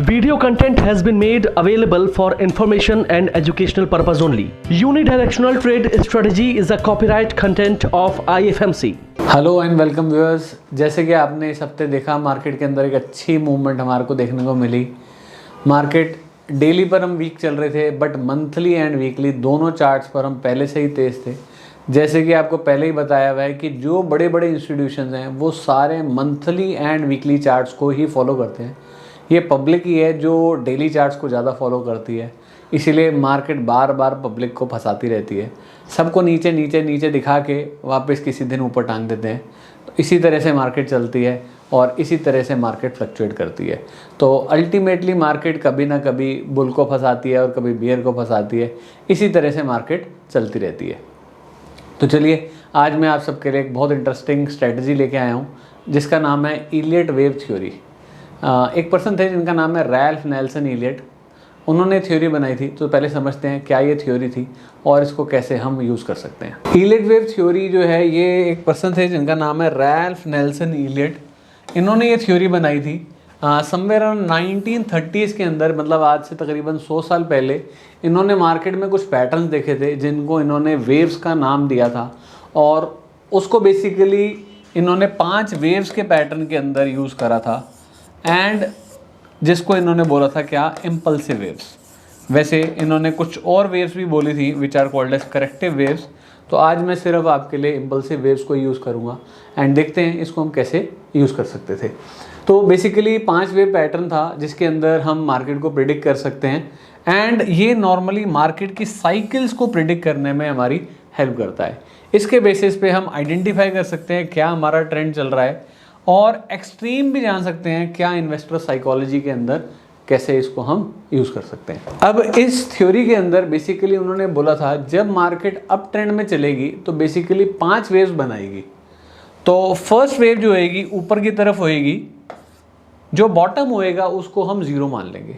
Video content has been made available for information and educational purpose only. Unidirectional trade strategy is a copyright content of IFMC. Hello and welcome viewers. जैसे कि आपने इस हफ्ते देखा, market के अंदर एक अच्छी मूवमेंट हमारे को देखने को मिली। मार्केट डेली पर हम वीक चल रहे थे, बट मंथली एंड वीकली दोनों चार्ट्स पर हम पहले से ही तेज़ थे। जैसे कि आपको पहले ही बताया हुआ है कि जो बड़े बड़े इंस्टीट्यूशंस हैं वो सारे मंथली एंड वीकली चार्ट्स को ही फॉलो करते हैं। ये पब्लिक ही है जो डेली चार्ट्स को ज़्यादा फॉलो करती है, इसीलिए मार्केट बार बार पब्लिक को फंसाती रहती है। सबको नीचे नीचे नीचे दिखा के वापस किसी दिन ऊपर टांग देते हैं। तो इसी तरह से मार्केट चलती है और इसी तरह से मार्केट फ्लक्चुएट करती है। तो अल्टीमेटली मार्केट कभी ना कभी बुल को फंसाती है और कभी बियर को फंसाती है। इसी तरह से मार्केट चलती रहती है। तो चलिए, आज मैं आप सबके लिए एक बहुत इंटरेस्टिंग स्ट्रेटजी लेके आया हूँ जिसका नाम है इलियट वेव थ्योरी। एक पर्सन थे जिनका नाम है रैल्फ नेल्सन इलियट। उन्होंने थ्योरी बनाई थी। तो पहले समझते हैं क्या ये थ्योरी थी और इसको कैसे हम यूज़ कर सकते हैं। इलियट वेव थ्योरी जो है, ये एक पर्सन थे जिनका नाम है रैल्फ नेल्सन इलियट। इन्होंने ये थ्योरी बनाई थी समवेयर अराउंड 1930s के अंदर, मतलब आज से तकरीबन 100 साल पहले। इन्होंने मार्केट में कुछ पैटर्न्स देखे थे जिनको इन्होंने वेव्स का नाम दिया था और उसको बेसिकली इन्होंने 5 वेव्स के पैटर्न के अंदर यूज़ करा था एंड जिसको इन्होंने बोला था क्या, इम्पल्सिव वेव्स। वैसे इन्होंने कुछ और वेव्स भी बोली थी which are called as corrective waves. तो आज मैं सिर्फ आपके लिए इम्पल्सिव वेव्स को यूज़ करूँगा एंड देखते हैं इसको हम कैसे यूज़ कर सकते थे। तो बेसिकली 5 वेव पैटर्न था जिसके अंदर हम मार्केट को प्रिडिक्ट कर सकते हैं एंड ये नॉर्मली मार्केट की साइकिल्स को प्रिडिक्ट करने में हमारी हेल्प करता है। इसके बेसिस पे हम आइडेंटिफाई कर सकते हैं क्या हमारा ट्रेंड चल रहा है और एक्सट्रीम भी जान सकते हैं क्या इन्वेस्टर साइकोलॉजी के अंदर कैसे इसको हम यूज़ कर सकते हैं। अब इस थ्योरी के अंदर बेसिकली उन्होंने बोला था जब मार्केट अप ट्रेंड में चलेगी तो बेसिकली 5 वेव्स बनाएगी। तो फर्स्ट वेव जो होएगी ऊपर की तरफ होएगी, जो बॉटम होएगा उसको हम 0 मान लेंगे,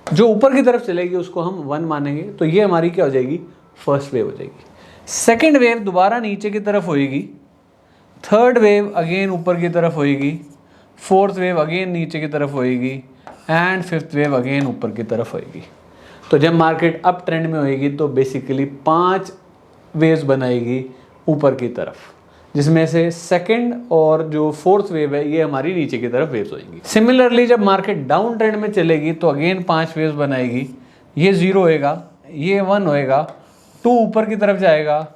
जो ऊपर की तरफ चलेगी उसको हम 1 मानेंगे। तो ये हमारी क्या हो जाएगी, फर्स्ट वेव हो जाएगी। सेकेंड वेव दोबारा नीचे की तरफ होएगी, थर्ड वेव अगेन ऊपर की तरफ होएगी, फोर्थ वेव अगेन नीचे की तरफ होएगी एंड फिफ्थ वेव अगेन ऊपर की तरफ होएगी। तो जब मार्केट अप ट्रेंड में होएगी तो बेसिकली 5 वेव्स बनाएगी ऊपर की तरफ, जिसमें से सेकंड और जो फोर्थ वेव है ये हमारी नीचे की तरफ वेव्स होएंगी। सिमिलरली जब मार्केट डाउन ट्रेंड में चलेगी तो अगेन 5 वेव्स बनाएगी। ये 0 होएगा, ये 1 होएगा, 2 ऊपर की तरफ जाएगा,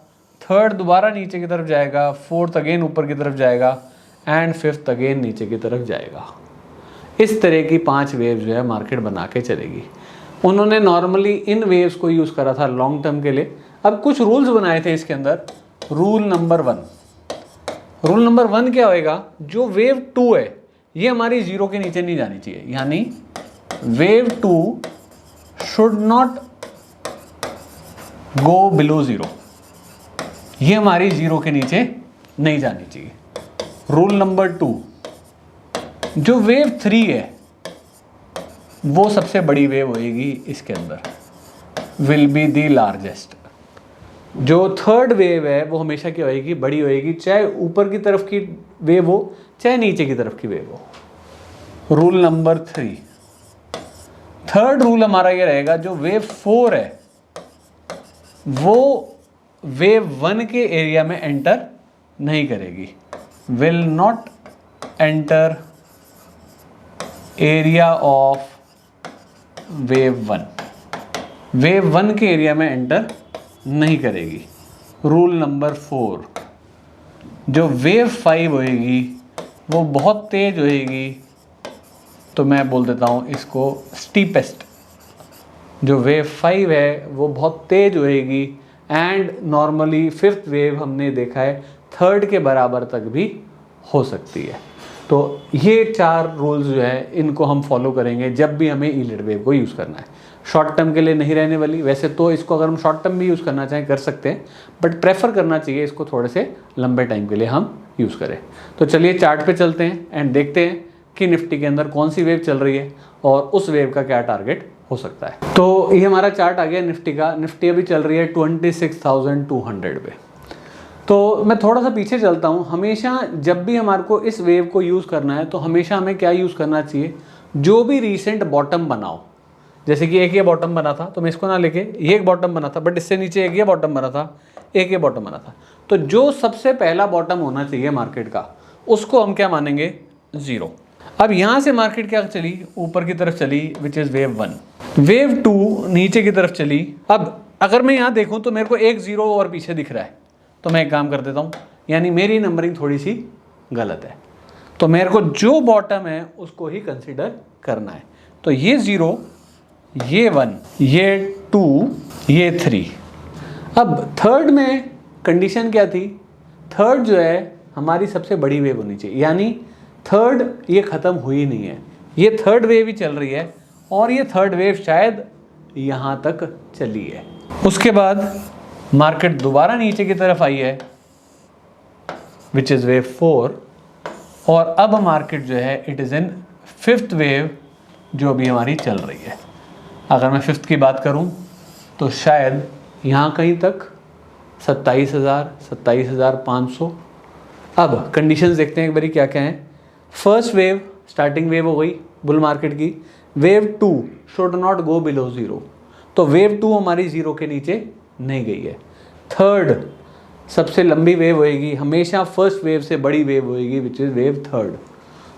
थर्ड दोबारा नीचे की तरफ जाएगा, फोर्थ अगेन ऊपर की तरफ जाएगा एंड फिफ्थ अगेन नीचे की तरफ जाएगा। इस तरह की 5 वेव्स जो है मार्केट बना के चलेगी। उन्होंने नॉर्मली इन वेव्स को यूज़ करा था लॉन्ग टर्म के लिए। अब कुछ रूल्स बनाए थे इसके अंदर। रूल नंबर 1 क्या होएगा, जो वेव 2 है ये हमारी 0 के नीचे नहीं जानी चाहिए, यानी wave 2 should not go below 0। ये हमारी 0 के नीचे नहीं जानी चाहिए। रूल नंबर 2, जो वेव 3 है वो सबसे बड़ी वेव होएगी इसके अंदर, विल बी दी लार्जेस्ट। जो थर्ड वेव है वो हमेशा क्या होएगी, बड़ी होएगी, चाहे ऊपर की तरफ की वेव हो चाहे नीचे की तरफ की वेव हो। रूल नंबर 3, थर्ड रूल हमारा ये रहेगा, जो वेव 4 है वो वेव 1 के एरिया में एंटर नहीं करेगी, will not enter area of wave 1। Wave 1 के एरिया में एंटर नहीं करेगी। रूल नंबर 4, जो वेव 5 होएगी वो बहुत तेज होएगी, तो मैं बोल देता हूँ इसको स्टीपेस्ट। जो वेव 5 है वो बहुत तेज होएगी एंड नॉर्मली फिफ्थ वेव हमने देखा है थर्ड के बराबर तक भी हो सकती है। तो ये 4 रूल्स जो है इनको हम फॉलो करेंगे जब भी हमें इलियट वेव को यूज़ करना है। शॉर्ट टर्म के लिए नहीं रहने वाली। वैसे तो इसको अगर हम शॉर्ट टर्म भी यूज़ करना चाहें कर सकते हैं, बट प्रेफर करना चाहिए इसको थोड़े से लंबे टाइम के लिए हम यूज़ करें। तो चलिए चार्ट पे चलते हैं एंड देखते हैं कि निफ्टी के अंदर कौन सी वेव चल रही है और उस वेव का क्या टारगेट हो सकता है। तो ये हमारा चार्ट आ गया निफ्टी का। निफ्टी अभी चल रही है 26,200 पे। तो मैं थोड़ा सा पीछे चलता हूँ। हमेशा जब भी हमारे को इस वेव को यूज़ करना है तो हमेशा हमें क्या यूज़ करना चाहिए, जो भी रीसेंट बॉटम बनाओ, जैसे कि एक ये बॉटम बना था तो मैं इसको ना लेके ये एक बॉटम बना था, बट इससे नीचे एक ये बॉटम बना था, एक ये बॉटम बना था, तो जो सबसे पहला बॉटम होना चाहिए मार्केट का उसको हम क्या मानेंगे, 0। अब यहाँ से मार्केट क्या चली, ऊपर की तरफ चली, विच इज़ वेव 1। वेव 2 नीचे की तरफ चली। अब अगर मैं यहाँ देखूँ तो मेरे को एक 0 और पीछे दिख रहा है, तो मैं एक काम कर देता हूँ, यानी मेरी नंबरिंग थोड़ी सी गलत है, तो मेरे को जो बॉटम है उसको ही कंसिडर करना है। तो ये 0, ये 1, ये 2, ये 3। अब थर्ड में कंडीशन क्या थी, थर्ड जो है हमारी सबसे बड़ी वेव होनी चाहिए, यानी थर्ड ये ख़त्म हुई नहीं है, ये थर्ड वेव ही चल रही है और ये थर्ड वेव शायद यहाँ तक चली है। उसके बाद मार्केट दोबारा नीचे की तरफ आई है, विच इज़ वेव 4, और अब मार्केट जो है it is in fifth wave जो अभी हमारी चल रही है। अगर मैं फिफ्थ की बात करूं तो शायद यहाँ कहीं तक 27,000, 27,500। अब कंडीशंस देखते हैं एक बारी क्या क्या हैं। फर्स्ट वेव स्टार्टिंग वेव हो गई बुल मार्केट की, wave 2 should not go below 0, तो वेव 2 हमारी 0 के नीचे नहीं गई है। थर्ड सबसे लंबी वेव होएगी, हमेशा फर्स्ट वेव से बड़ी वेव होएगी, विच इज़ वेव 3।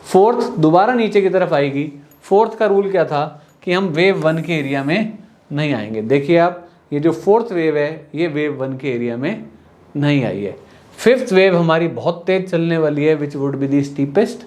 फोर्थ दोबारा नीचे की तरफ आएगी। फोर्थ का रूल क्या था कि हम वेव 1 के एरिया में नहीं आएंगे। देखिए आप, ये जो फोर्थ वेव है ये वेव 1 के एरिया में नहीं आई है। फिफ्थ वेव हमारी बहुत तेज चलने वाली है, which would be the steepest,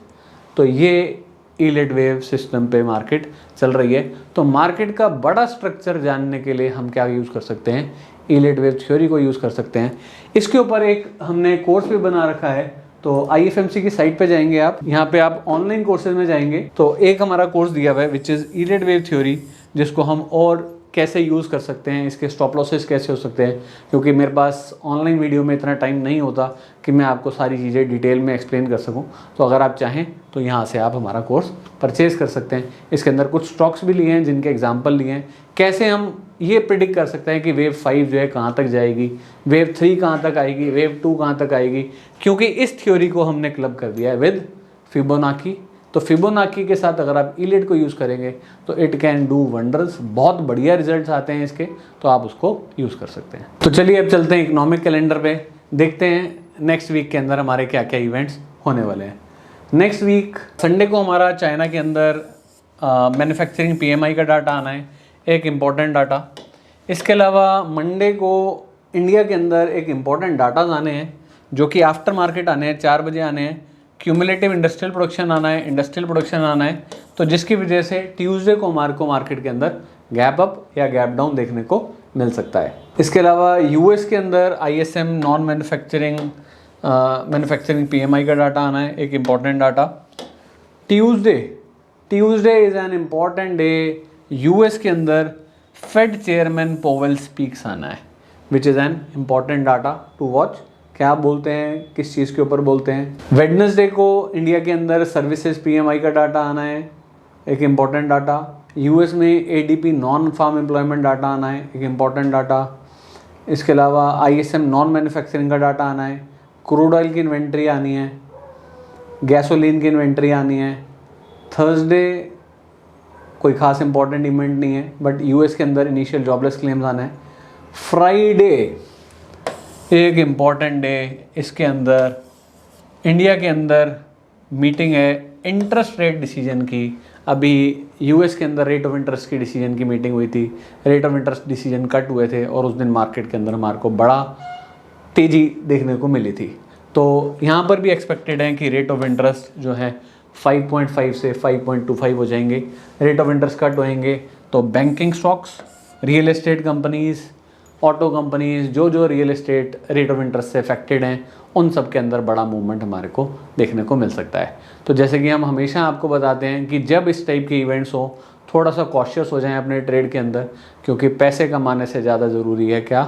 तो ये ईलेट वेव सिस्टम पे मार्केट चल रही है। तो मार्केट का बड़ा स्ट्रक्चर जानने के लिए हम क्या यूज़ कर सकते हैं, ईलेट वेव थ्योरी को यूज़ कर सकते हैं। इसके ऊपर एक हमने कोर्स भी बना रखा है, तो IFMC की साइट पे जाएंगे आप, यहाँ पे आप ऑनलाइन कोर्सेज में जाएंगे तो एक हमारा कोर्स दिया हुआ है विच इज़ ईलेट वेव थ्योरी, जिसको हम और कैसे यूज़ कर सकते हैं, इसके स्टॉप लॉसेस कैसे हो सकते हैं, क्योंकि मेरे पास ऑनलाइन वीडियो में इतना टाइम नहीं होता कि मैं आपको सारी चीज़ें डिटेल में एक्सप्लेन कर सकूं। तो अगर आप चाहें तो यहाँ से आप हमारा कोर्स परचेज़ कर सकते हैं। इसके अंदर कुछ स्टॉक्स भी लिए हैं जिनके एग्जाम्पल लिए हैं, कैसे हम ये प्रिडिक्ट कर सकते हैं कि वेव 5 जो है कहाँ तक जाएगी, वेव 3 कहाँ तक आएगी, वेव 2 कहाँ तक आएगी, क्योंकि इस थ्योरी को हमने क्लब कर दिया है विद फिबोनाची। तो फिबोनाची के साथ अगर आप ईलेट को यूज़ करेंगे तो इट कैन डू वंडर्स, बहुत बढ़िया रिजल्ट्स आते हैं इसके, तो आप उसको यूज़ कर सकते हैं। तो चलिए अब चलते हैं इकोनॉमिक कैलेंडर पे, देखते हैं नेक्स्ट वीक के अंदर हमारे क्या क्या इवेंट्स होने वाले हैं। नेक्स्ट वीक संडे को हमारा चाइना के अंदर मैन्युफैक्चरिंग PMI का डाटा आना है, एक इम्पॉर्टेंट डाटा। इसके अलावा मंडे को इंडिया के अंदर एक इम्पॉर्टेंट डाटाज आने हैं जो कि आफ्टर मार्केट आने हैं, 4 बजे आने हैं। क्यूमुलेटिव इंडस्ट्रियल प्रोडक्शन आना है, इंडस्ट्रियल प्रोडक्शन आना है, तो जिसकी वजह से ट्यूसडे को हमारे को मार्केट के अंदर गैप अप या गैप डाउन देखने को मिल सकता है। इसके अलावा US के अंदर ISM नॉन मैन्युफैक्चरिंग PMI का डाटा आना है, एक important data. Tuesday is an important day. US के अंदर फेड चेयरमैन पोवेल स्पीक्स आना है, which is an important data to watch. क्या बोलते हैं, किस चीज़ के ऊपर बोलते हैं। वेडनेसडे को इंडिया के अंदर सर्विसेज PMI का डाटा आना है, एक इम्पॉर्टेंट डाटा। US में ADP non farm employment data आना है, एक इम्पॉर्टेंट डाटा। इसके अलावा ISM नॉन मैन्युफैक्चरिंग का डाटा आना है, क्रूड ऑयल की इन्वेंट्री आनी है, गैसोलीन की इन्वेंट्री आनी है। थर्सडे कोई खास इंपॉर्टेंट इवेंट नहीं है, बट US के अंदर इनिशियल जॉबलेस क्लेम्स आना है। फ्राइडे एक इम्पॉर्टेंट डे, इसके अंदर इंडिया के अंदर मीटिंग है इंटरेस्ट रेट डिसीजन की। अभी US के अंदर रेट ऑफ इंटरेस्ट की डिसीजन की मीटिंग हुई थी, rate of interest decision cut हुए थे और उस दिन मार्केट के अंदर हमारे को बड़ा तेज़ी देखने को मिली थी। तो यहाँ पर भी एक्सपेक्टेड है कि रेट ऑफ इंटरेस्ट जो है 5.5 से 5.25 हो जाएंगे। रेट ऑफ इंटरेस्ट कट होएंगे तो banking stocks, real estate companies, auto companies, जो real estate rate of interest से अफेक्टेड हैं, उन सब के अंदर बड़ा मूवमेंट हमारे को देखने को मिल सकता है। तो जैसे कि हम हमेशा आपको बताते हैं कि जब इस टाइप के इवेंट्स हो, थोड़ा सा कॉशियस हो जाएं अपने ट्रेड के अंदर, क्योंकि पैसे कमाने से ज़्यादा ज़रूरी है क्या,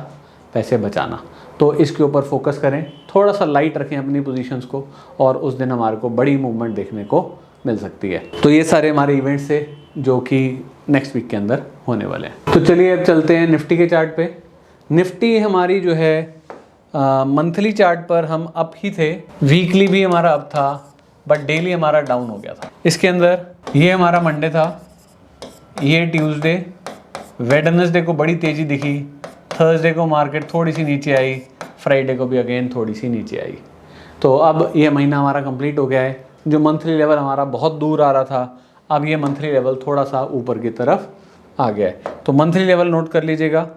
पैसे बचाना। तो इसके ऊपर फोकस करें, थोड़ा सा लाइट रखें अपनी पोजीशंस को, और उस दिन हमारे को बड़ी मूवमेंट देखने को मिल सकती है। तो ये सारे हमारे इवेंट्स थे जो कि नेक्स्ट वीक के अंदर होने वाले हैं। तो चलिए अब चलते हैं निफ्टी के चार्ट पे। निफ्टी हमारी जो है मंथली चार्ट पर हम अप ही थे, वीकली भी हमारा अप था, बट डेली हमारा डाउन हो गया था। इसके अंदर ये हमारा मंडे था, ये ट्यूसडे, वेडनेसडे को बड़ी तेज़ी दिखी, थर्सडे को मार्केट थोड़ी सी नीचे आई, फ्राइडे को भी अगेन थोड़ी सी नीचे आई। तो अब ये महीना हमारा कंप्लीट हो गया है। जो मंथली लेवल हमारा बहुत दूर आ रहा था, अब ये मंथली लेवल थोड़ा सा ऊपर की तरफ आ गया है। तो मंथली लेवल नोट कर लीजिएगा।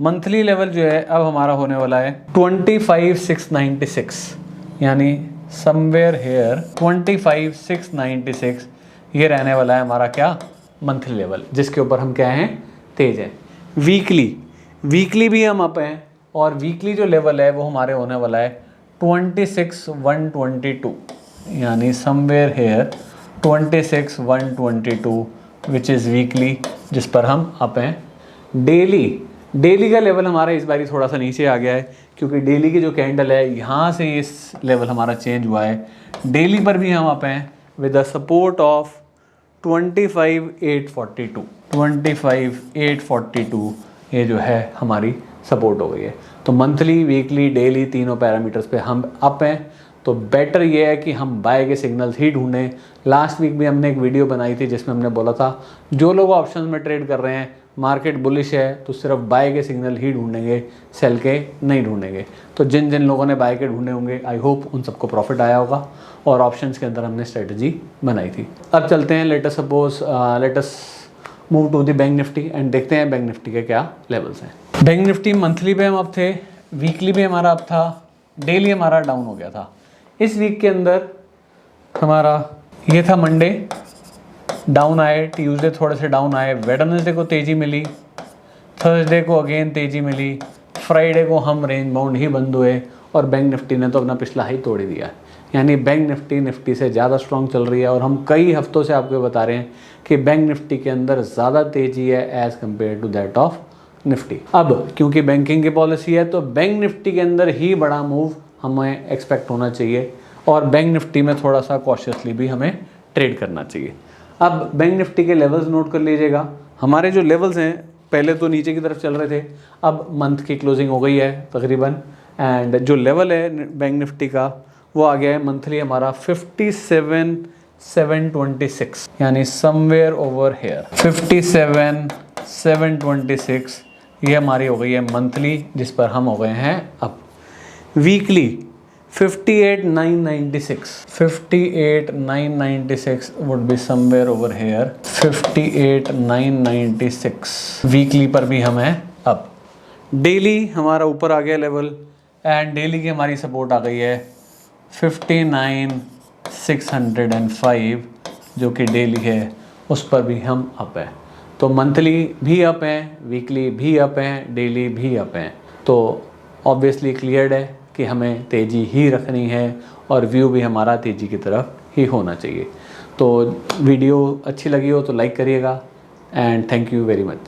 मंथली लेवल जो है अब हमारा होने वाला है 25,696, यानी समवेयर हेयर 25,696 ये रहने वाला है हमारा क्या, मंथली लेवल, जिसके ऊपर हम क्या हैं, तेज हैं। वीकली भी हम अप हैं, और वीकली जो लेवल है वो हमारे होने वाला है 26,122, यानी somewhere here 26,122 which is weekly, जिस पर हम अप हैं। डेली का लेवल हमारा इस बारी थोड़ा सा नीचे आ गया है, क्योंकि डेली की जो कैंडल है यहाँ से इस लेवल हमारा चेंज हुआ है। डेली पर भी हम अप हैं विद द सपोर्ट ऑफ 25,842, 25,842 ये जो है हमारी सपोर्ट हो गई है। तो मंथली, वीकली, डेली तीनों पैरामीटर्स पे हम अप हैं। तो बेटर ये है कि हम बाय के सिग्नल्स ही ढूंढें। लास्ट वीक भी हमने एक वीडियो बनाई थी जिसमें हमने बोला था जो लोग ऑप्शंस में ट्रेड कर रहे हैं, मार्केट बुलिश है तो सिर्फ बाय के सिग्नल ही ढूंढेंगे, सेल के नहीं ढूंढेंगे। तो जिन जिन लोगों ने बाय के ढूंढे होंगे, आई होप उन सबको प्रॉफिट आया होगा, और ऑप्शंस के अंदर हमने स्ट्रेटजी बनाई थी। अब चलते हैं, let us move to the bank Nifty and देखते हैं बैंक निफ्टी के क्या लेवल्स हैं। बैंक निफ्टी मंथली पे हम अप थे, वीकली भी हमारा अप था, डेली हमारा डाउन हो गया था। इस वीक के अंदर हमारा ये था मंडे डाउन आए, ट्यूसडे थोड़े से डाउन आए, वेडनेसडे को तेज़ी मिली, थर्सडे को अगेन तेज़ी मिली, फ्राइडे को हम रेंज बाउंड ही बंद हुए, और बैंक निफ्टी ने तो अपना पिछला हाई तोड़ ही दिया। यानी बैंक निफ्टी से ज़्यादा स्ट्रॉन्ग चल रही है, और हम कई हफ्तों से आपको बता रहे हैं कि बैंक निफ्टी के अंदर ज़्यादा तेज़ी है as compare to that of Nifty. अब क्योंकि बैंकिंग की पॉलिसी है तो बैंक निफ्टी के अंदर ही बड़ा मूव हमें एक्सपेक्ट होना चाहिए, और बैंक निफ्टी में थोड़ा सा कॉशियसली भी हमें ट्रेड करना चाहिए। अब बैंक निफ्टी के लेवल्स नोट कर लीजिएगा। हमारे जो लेवल्स हैं पहले तो नीचे की तरफ चल रहे थे, अब मंथ की क्लोजिंग हो गई है तकरीबन, एंड जो लेवल है बैंक निफ्टी का वो आ गया है मंथली हमारा 57,726, यानी समवेयर ओवर हेयर 57,726 ये हमारी हो गई है मंथली, जिस पर हम हो गए हैं अब। Weekly 58,996, 58,996 would be somewhere over here 58,996 weekly पर भी हम हैं अब। डेली हमारा ऊपर आ गया लेवल, एंड डेली की हमारी सपोर्ट आ गई है 59,605 जो कि डेली है, उस पर भी हम अप हैं। तो मंथली भी अप हैं, वीकली भी अप हैं, डेली भी अप हैं। तो ऑब्वियसली क्लियर्ड है कि हमें तेज़ी ही रखनी है, और व्यू भी हमारा तेज़ी की तरफ ही होना चाहिए। तो वीडियो अच्छी लगी हो तो लाइक करिएगा, and thank you very much.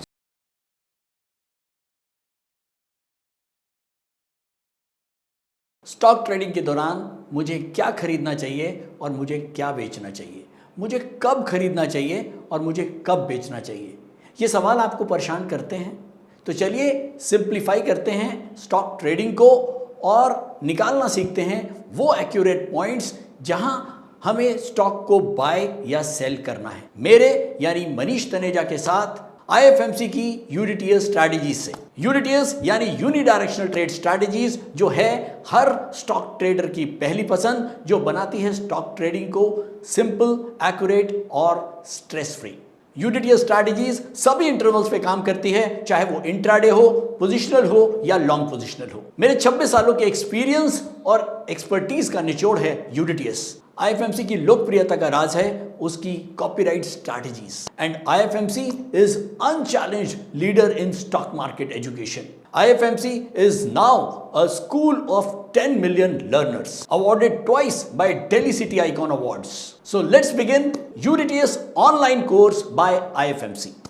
Stock trading के दौरान मुझे क्या खरीदना चाहिए और मुझे क्या बेचना चाहिए, मुझे कब खरीदना चाहिए और मुझे कब बेचना चाहिए, ये सवाल आपको परेशान करते हैं। तो चलिए सिंप्लीफाई करते हैं स्टॉक ट्रेडिंग को, और निकालना सीखते हैं वो एक्यूरेट पॉइंट्स जहां हमें स्टॉक को बाय या सेल करना है। मेरे यानी मनीष तनेजा के साथ IFMC की यूनिटीएस स्ट्रैटेजीज से। यूनिटीएस यानी यूनिडायरेक्शनल ट्रेड स्ट्रैटेजीज, जो है हर स्टॉक ट्रेडर की पहली पसंद, जो बनाती है स्टॉक ट्रेडिंग को सिंपल, एक्यूरेट और स्ट्रेस फ्री। यूनिटीएस स्ट्रैटेजीज सभी इंटरवल्स पे काम करती है, चाहे वो इंट्राडे हो, पोजिशनल हो या लॉन्ग पोजिशनल हो। मेरे 26 सालों के एक्सपीरियंस और एक्सपर्टीज का निचोड़ है यूनिटीएस। IFMC की लोकप्रियता का राज है उसकी copyright strategies, and IFMC is unchallenged leader in stock market education. IFMC is now a school of 10 million learners, awarded twice by Delhi City Icon Awards. So let's begin UDTS online course by IFMC.